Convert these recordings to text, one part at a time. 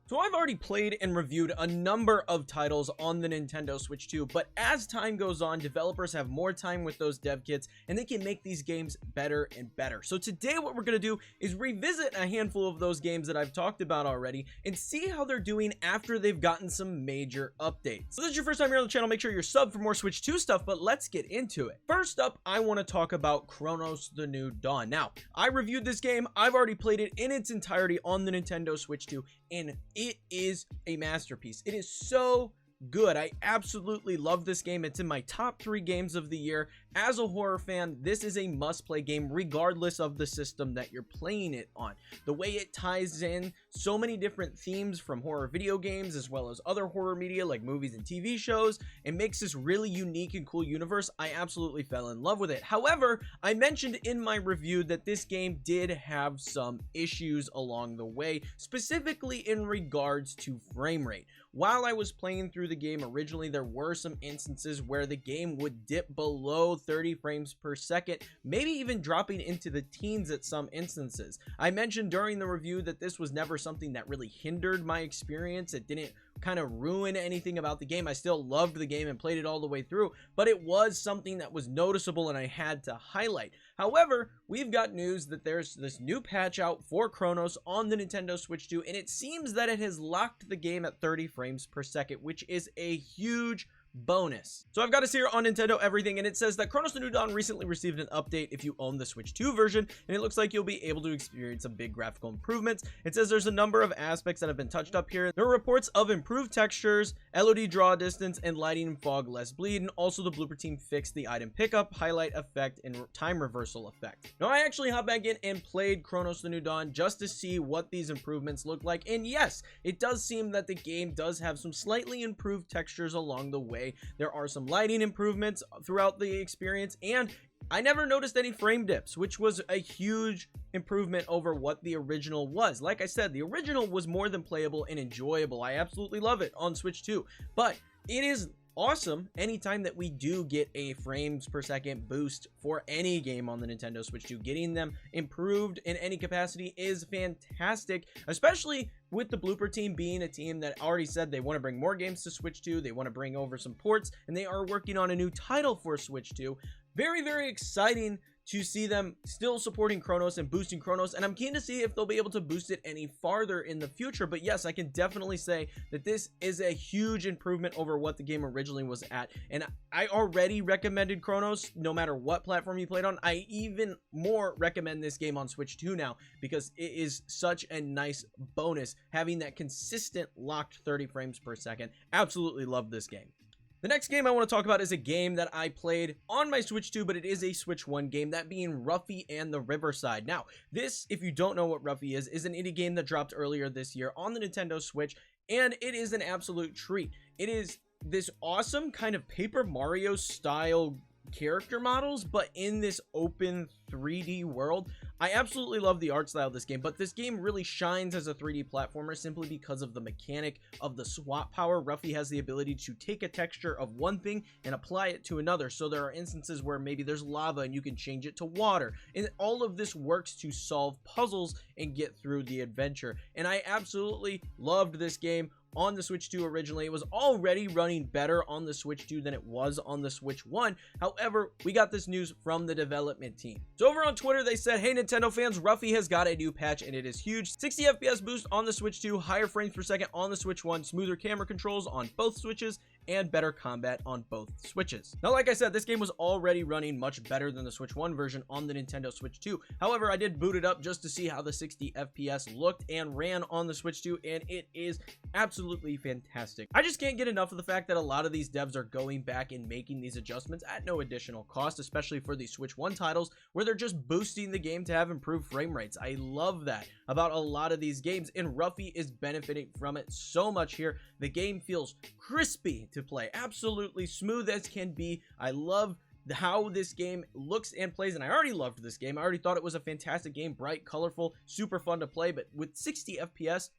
So I've already played and reviewed a number of titles on the Nintendo Switch 2, but as time goes on, developers have more time with those dev kits and they can make these games better and better. So today what we're going to do is revisit a handful of those games that I've talked about already and see how they're doing after they've gotten some major updates. So if this is your first time here on the channel, make sure you're subbed for more Switch 2 stuff, but let's get into it. First up, I want to talk about Cronos The New Dawn. Now, I reviewed this game, I've already played it in its entirety on the Nintendo Switch 2, and it is a masterpiece. It is so good. I absolutely love this game. It's in my top 3 games of the year. As a horror fan, this is a must-play game regardless of the system that you're playing it on. The way it ties in so many different themes from horror video games as well as other horror media like movies and TV shows, it makes this really unique and cool universe. I absolutely fell in love with it. However, I mentioned in my review that this game did have some issues along the way, specifically in regards to frame rate. While I was playing through the game originally, there were some instances where the game would dip below 30 frames per second, maybe even dropping into the teens at some instances. I mentioned during the review that this was never something that really hindered my experience. It didn't kind of ruin anything about the game. I still loved the game and played it all the way through, but it was something that was noticeable and I had to highlight. However, we've got news that there's this new patch out for Cronos on the Nintendo Switch 2, and it seems that it has locked the game at 30 frames per second, which is a huge bonus. So I've got us here on Nintendo Everything, and it says that Cronos The New Dawn recently received an update if you own the Switch 2 version, and it looks like you'll be able to experience some big graphical improvements. It says there's a number of aspects that have been touched up here. There are reports of improved textures, LOD draw distance, and lighting and fog less bleed, and also the blooper team fixed the item pickup, highlight effect, and time reversal effect. Now I actually hopped back in and played Cronos The New Dawn just to see what these improvements look like, and yes, it does seem that the game does have some slightly improved textures along the way. There are some lighting improvements throughout the experience, and I never noticed any frame dips, which was a huge improvement over what the original was. Like I said, the original was more than playable and enjoyable. I absolutely love it on Switch 2, but it is awesome anytime that we do get a frames per second boost for any game on the Nintendo Switch 2. Getting them improved in any capacity is fantastic, especially with the blooper team being a team that already said they want to bring more games to Switch 2, they want to bring over some ports, and they are working on a new title for Switch 2. Very, very exciting to see them still supporting Cronos and boosting Cronos, and I'm keen to see if they'll be able to boost it any farther in the future. But yes, I can definitely say that this is a huge improvement over what the game originally was at, and I already recommended Cronos no matter what platform you played on. I even more recommend this game on Switch 2 now because it is such a nice bonus having that consistent locked 30 frames per second. Absolutely love this game. The next game I want to talk about is a game that I played on my Switch 2, but it is a Switch 1 game, that being Ruffy and the Riverside. Now, this, if you don't know what Ruffy is an indie game that dropped earlier this year on the Nintendo Switch, and it is an absolute treat. It is this awesome kind of Paper Mario style character models, but in this open 3D world. I absolutely love the art style of this game, but this game really shines as a 3D platformer simply because of the mechanic of the swap power. Ruffy has the ability to take a texture of one thing and apply it to another. So there are instances where maybe there's lava and you can change it to water, and all of this works to solve puzzles and get through the adventure. And I absolutely loved this game on the Switch 2 originally. It was already running better on the Switch 2 than it was on the Switch 1. However, we got this news from the development team. So over on Twitter, they said, "Hey Nintendo fans, Ruffy has got a new patch and it is huge. 60 FPS boost on the Switch 2, higher frames per second on the Switch 1, smoother camera controls on both Switches, and better combat on both Switches." Now, like I said, this game was already running much better than the Switch 1 version on the Nintendo Switch 2. However, I did boot it up just to see how the 60 FPS looked and ran on the Switch 2, and it is absolutely fantastic. I just can't get enough of the fact that a lot of these devs are going back and making these adjustments at no additional cost, especially for the Switch 1 titles where they're just boosting the game to have improved frame rates. I love that about a lot of these games, and Ruffy is benefiting from it so much here. The game feels crispy to play, absolutely smooth as can be. I love how this game looks and plays, and I already loved this game. I already thought it was a fantastic game, bright, colorful, super fun to play, but with 60 FPS,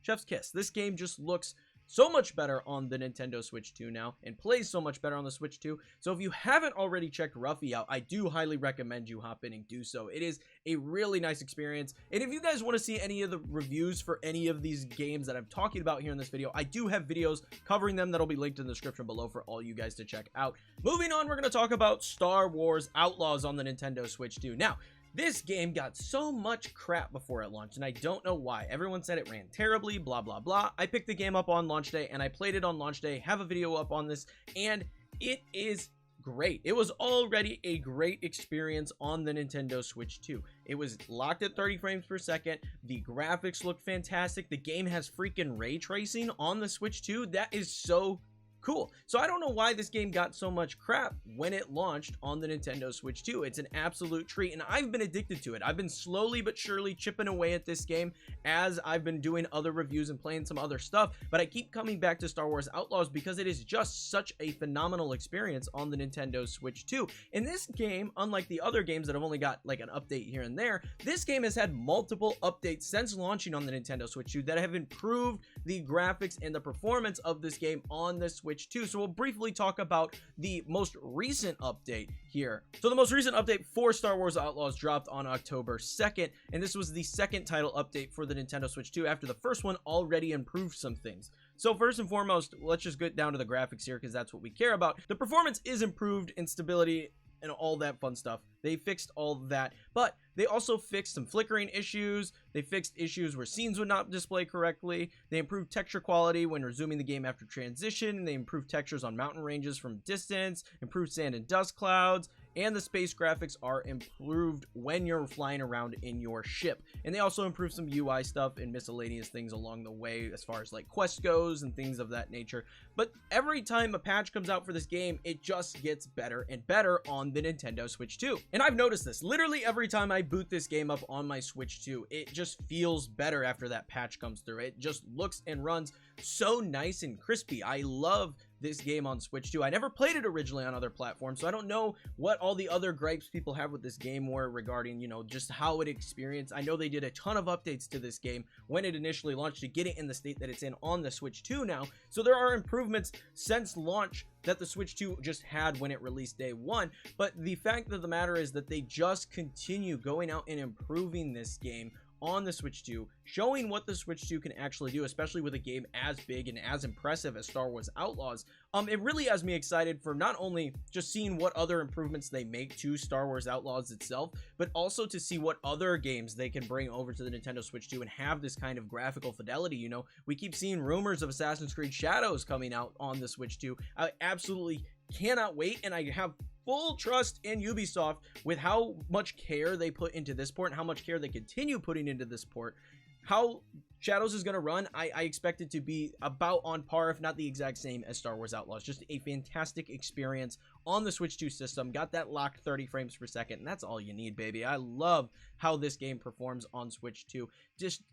chef's kiss. This game just looks so much better on the Nintendo Switch 2 now, and plays so much better on the Switch 2. So if you haven't already checked Ruffy out, I do highly recommend you hop in and do so. It is a really nice experience. And if you guys want to see any of the reviews for any of these games that I'm talking about here in this video, I do have videos covering them that'll be linked in the description below for all you guys to check out. Moving on, we're going to talk about Star Wars Outlaws on the Nintendo Switch 2. Now, this game got so much crap before it launched, and I don't know why. Everyone said it ran terribly, blah, blah, blah. I picked the game up on launch day, and I played it on launch day, have a video up on this, and it is great. It was already a great experience on the Nintendo Switch 2. It was locked at 30 frames per second. The graphics look fantastic. The game has freaking ray tracing on the Switch 2. That is so cool. So I don't know why this game got so much crap when it launched on the Nintendo Switch 2. It's an absolute treat, and I've been addicted to it. I've been slowly but surely chipping away at this game as I've been doing other reviews and playing some other stuff, but I keep coming back to Star Wars Outlaws because it is just such a phenomenal experience on the Nintendo Switch 2. In this game, unlike the other games that have only got like an update here and there, this game has had multiple updates since launching on the Nintendo Switch 2 that have improved the graphics and the performance of this game on the Switch 2. So we'll briefly talk about the most recent update here. So the most recent update for Star Wars Outlaws dropped on October 2nd, and this was the second title update for the Nintendo Switch 2 after the first one already improved some things. So first and foremost, let's just get down to the graphics here because that's what we care about. The performance is improved in stability and all that fun stuff. They fixed all that, but they also fixed some flickering issues. They fixed issues where scenes would not display correctly. They improved texture quality when resuming the game after transition. They improved textures on mountain ranges from distance, improved sand and dust clouds, and the space graphics are improved when you're flying around in your ship. And they also improved some UI stuff and miscellaneous things along the way as far as like quest goes and things of that nature. But every time a patch comes out for this game, it just gets better and better on the Nintendo Switch 2. And I've noticed this. Literally every time I boot this game up on my Switch 2, it just feels better after that patch comes through. It just looks and runs so nice and crispy. I love this game on Switch 2. I never played it originally on other platforms, so I don't know what all the other gripes people have with this game were regarding, you know, just how it experienced. I know they did a ton of updates to this game when it initially launched to get it in the state that it's in on the Switch 2 now, so there are improvements since launch that the Switch 2 just had when it released day one. But the fact of the matter is that they just continue going out and improving this game on the Switch 2, showing what the Switch 2 can actually do, especially with a game as big and as impressive as Star Wars Outlaws. It really has me excited for not only just seeing what other improvements they make to Star Wars Outlaws itself, but also to see what other games they can bring over to the Nintendo Switch 2 and have this kind of graphical fidelity. You know, we keep seeing rumors of Assassin's Creed Shadows coming out on the Switch 2. I absolutely cannot wait, and I have full trust in Ubisoft with how much care they put into this port and how much care they continue putting into this port. How Shadows is going to run, I expect it to be about on par, if not the exact same as Star Wars Outlaws. Just a fantastic experience on the Switch 2 system. Got that locked 30 frames per second, and that's all you need, baby. I love how this game performs on Switch 2.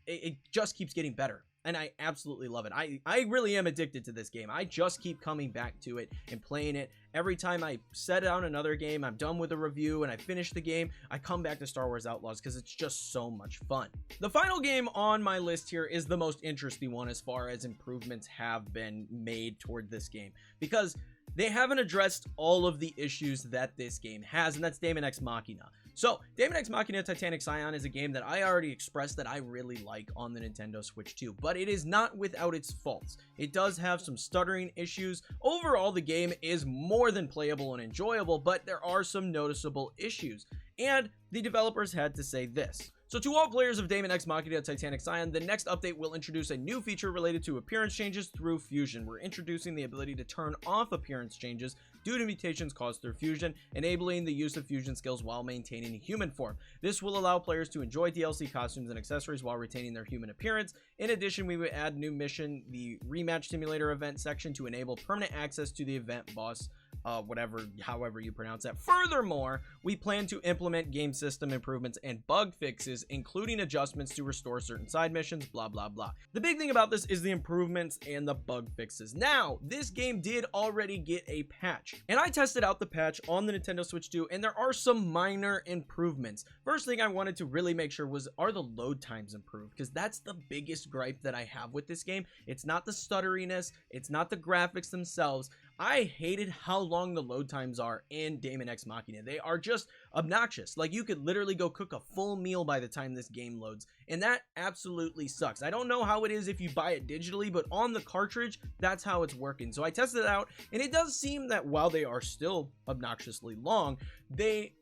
It just keeps getting better, and I absolutely love it. I really am addicted to this game. I just keep coming back to it and playing it. Every time I set down another game, I'm done with a review and I finish the game, I come back to Star Wars Outlaws because it's just so much fun. The final game on my list here is the most interesting one as far as improvements have been made toward this game, because they haven't addressed all of the issues that this game has, and that's Daemon X Machina. So, Daemon X Machina Titanic Scion is a game that I already expressed that I really like on the Nintendo Switch 2, but it is not without its faults. It does have some stuttering issues. Overall, the game is more than playable and enjoyable, but there are some noticeable issues, and the developers had to say this. So to all players of Daemon X Machina Titanic Scion, the next update will introduce a new feature related to appearance changes through fusion. We're introducing the ability to turn off appearance changes due to mutations caused through fusion, enabling the use of fusion skills while maintaining human form. This will allow players to enjoy DLC costumes and accessories while retaining their human appearance. In addition, we would add new mission, the Rematch Simulator event section, to enable permanent access to the event boss whatever, however you pronounce that. Furthermore, we plan to implement game system improvements and bug fixes, including adjustments to restore certain side missions, blah, blah, blah. The big thing about this is the improvements and the bug fixes. Now, this game did already get a patch, and I tested out the patch on the Nintendo Switch 2, and there are some minor improvements. First thing I wanted to really make sure was, are the load times improved? Because that's the biggest gripe that I have with this game. It's not the stutteriness, it's not the graphics themselves. I hated how long the load times are in Daemon X Machina. They are just obnoxious. Like, you could literally go cook a full meal by the time this game loads, and that absolutely sucks. I don't know how it is if you buy it digitally, but on the cartridge, that's how it's working. So I tested it out, and it does seem that while they are still obnoxiously long, they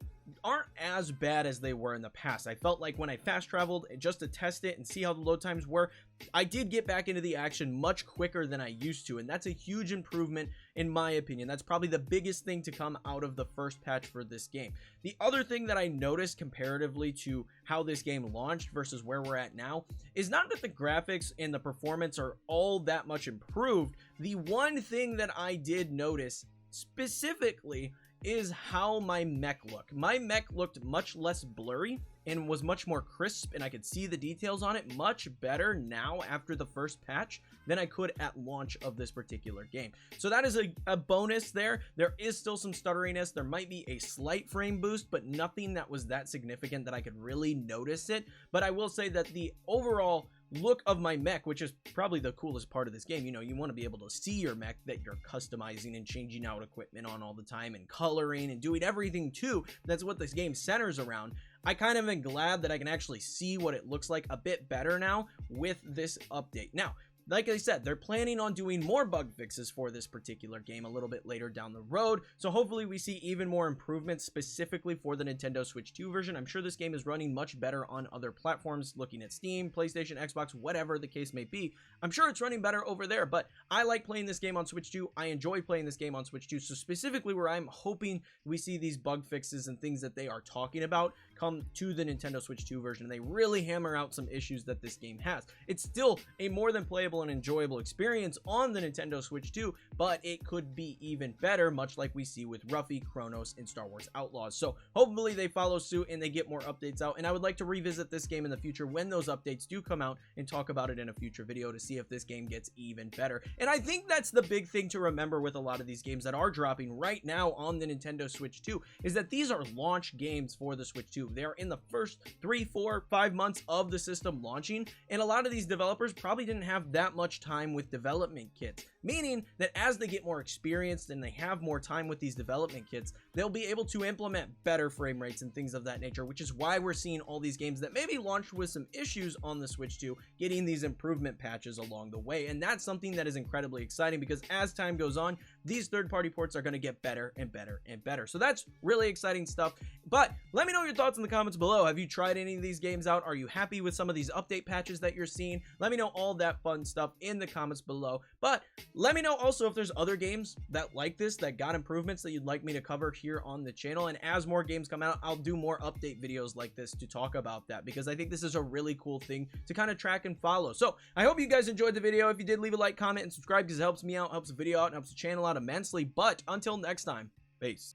aren't as bad as they were in the past. I felt like when I fast traveled just to test it and see how the load times were, I did get back into the action much quicker than I used to, and that's a huge improvement in my opinion. That's probably the biggest thing to come out of the first patch for this game. The other thing that I noticed comparatively to how this game launched versus where we're at now is not that the graphics and the performance are all that much improved. The one thing that I did notice specifically is how my mech looked. My mech looked much less blurry and was much more crisp, and I could see the details on it much better now after the first patch than I could at launch of this particular game. So that is a bonus there. There is still some stutteriness. There might be a slight frame boost, but nothing that was that significant that I could really notice it. But I will say that the overall look of my mech, which is probably the coolest part of this game, you know, you want to be able to see your mech that you're customizing and changing out equipment on all the time and coloring and doing everything too. That's what this game centers around. I kind of am glad that I can actually see what it looks like a bit better now with this update. Now, like I said, they're planning on doing more bug fixes for this particular game a little bit later down the road. So hopefully we see even more improvements specifically for the Nintendo Switch 2 version. I'm sure this game is running much better on other platforms, looking at Steam, PlayStation, Xbox, whatever the case may be. I'm sure it's running better over there, but I like playing this game on Switch 2. I enjoy playing this game on Switch 2. So specifically where I'm hoping we see these bug fixes and things that they are talking about come to the Nintendo Switch 2 version, and they really hammer out some issues that this game has. It's still a more than playable and enjoyable experience on the Nintendo Switch 2, but it could be even better, much like we see with Ruffy, Cronos, and Star Wars Outlaws. So hopefully they follow suit and they get more updates out, and I would like to revisit this game in the future when those updates do come out and talk about it in a future video to see if this game gets even better. And I think that's the big thing to remember with a lot of these games that are dropping right now on the Nintendo Switch 2 is that these are launch games for the Switch 2. They're in the first 3, 4, 5 months of the system launching, and a lot of these developers probably didn't have that much time with development kits, meaning that as they get more experienced and they have more time with these development kits, they'll be able to implement better frame rates and things of that nature, which is why we're seeing all these games that maybe launched with some issues on the Switch 2 getting these improvement patches along the way. And that's something that is incredibly exciting because as time goes on, these third-party ports are going to get better and better and better. So that's really exciting stuff. But let me know your thoughts in the comments below. Have you tried any of these games out? Are you happy with some of these update patches that you're seeing? Let me know all that fun stuff in the comments below. But let me know also if there's other games that like this, that got improvements that you'd like me to cover here on the channel. And as more games come out, I'll do more update videos like this to talk about that because I think this is a really cool thing to kind of track and follow. So I hope you guys enjoyed the video. If you did, leave a like, comment, and subscribe because it helps me out, helps the video out, and helps the channel out immensely. But until next time, peace.